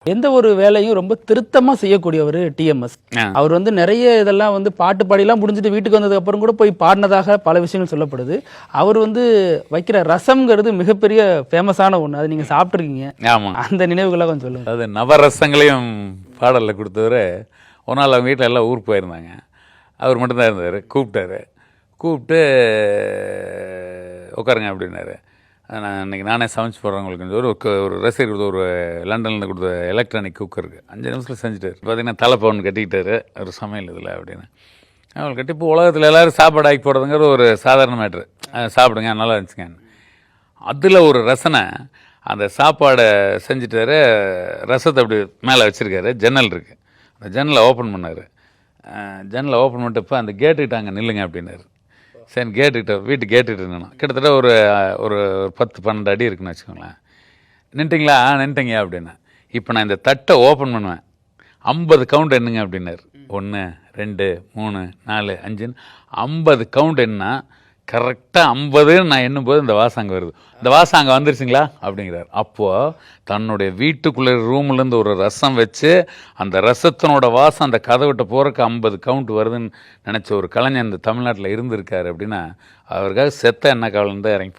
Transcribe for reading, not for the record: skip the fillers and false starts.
எந்த ஒரு வேலையும் ரொம்ப திருத்தமா செய்யக்கூடியவர் டிஎம்எஸ். அவர் வந்து நிறைய இதெல்லாம் வந்து பாட்டு பாடிலாம் முடிஞ்சுட்டு வீட்டுக்கு வந்ததுக்கு அப்புறம் கூட போய் பாடினதாக பல விஷயங்கள் சொல்லப்படுது. அவர் வந்து வைக்கிற ரசம்ங்கிறது மிகப்பெரிய ஃபேமஸான ஒன்று. அது நீங்க சாப்பிட்ருக்கீங்க. ஆமாம், அந்த நினைவுகளாக கொஞ்சம் சொல்லுங்க. அது நவரசங்களையும் பாடலில் கொடுத்தவர். ஒரு நாள் அவங்க வீட்டில் எல்லாம் ஊருக்கு போயிருந்தாங்க. அவர் மட்டும்தான் இருந்தார். கூப்பிட்டு உட்காருங்க அப்படின்னாரு. நான் இன்றைக்கி நானே சமைச்சு போடுறவங்களுக்கு ஒரு ரசிகர் கொடுத்த ஒரு லண்டனில் கொடுத்த எலக்ட்ரானிக் குக்கருக்கு 5 நிமிஷத்தில் செஞ்சுட்டார். பார்த்தீங்கன்னா தலைப்பவன் கட்டிக்கிட்டாரு ஒரு சமையல் இதில் அப்படின்னு. அவங்க கட்டி இப்போ உலகத்தில் எல்லோரும் சாப்பாடு ஆக்கி போடுறதுங்கிற ஒரு சாதாரண மேட்ரு. சாப்பிடுங்க நல்லா இருந்துச்சுங்க. அதில் ஒரு ரசனை அந்த சாப்பாடை செஞ்சுட்டாரு. ரசத்தை அப்படி மேலே வச்சுருக்காரு. ஜன்னல் இருக்குது. அந்த ஜன்னலை ஓப்பன் பண்ணார். ஜன்னலை ஓப்பன் பண்ணிட்டப்போ அந்த கேட்டுக்கிட்ட அங்கே நில்லுங்க அப்படின்னாரு. சரி கேட்டுக்கிட்ட வீட்டு கேட்டுக்கிட்ட நின்னா கிட்டத்தட்ட ஒரு ஒரு 10-12 அடி இருக்குன்னு வச்சுக்கோங்களேன். நின்ட்டிங்களா? நின்ட்டிங்க அப்படின்னா. இப்போ நான் இந்த தட்டை ஓப்பன் பண்ணுவேன். 50 கவுண்ட் என்னங்க அப்படின்னாரு. 1 2 3 4 5 50 கவுண்ட் என்ன கரெக்டாக 50 நான் எண்ணும்போது இந்த வாசம் அங்கே வருது. இந்த வாசம் அங்கே வந்துருச்சுங்களா அப்படிங்கிறார். அப்போது தன்னுடைய வீட்டுக்குள்ளே ரூம்லேருந்து ஒரு ரசம் வச்சு அந்த ரசத்தினோட வாசம் அந்த கதவிட்ட போகிறக்கு 50 கவுண்ட் வருதுன்னு நினச்ச ஒரு கலைஞர் இந்த தமிழ்நாட்டில் இருந்திருக்காரு அப்படின்னா அவருக்காக செத்த என்ன கவலைன்னு தான் இறங்கி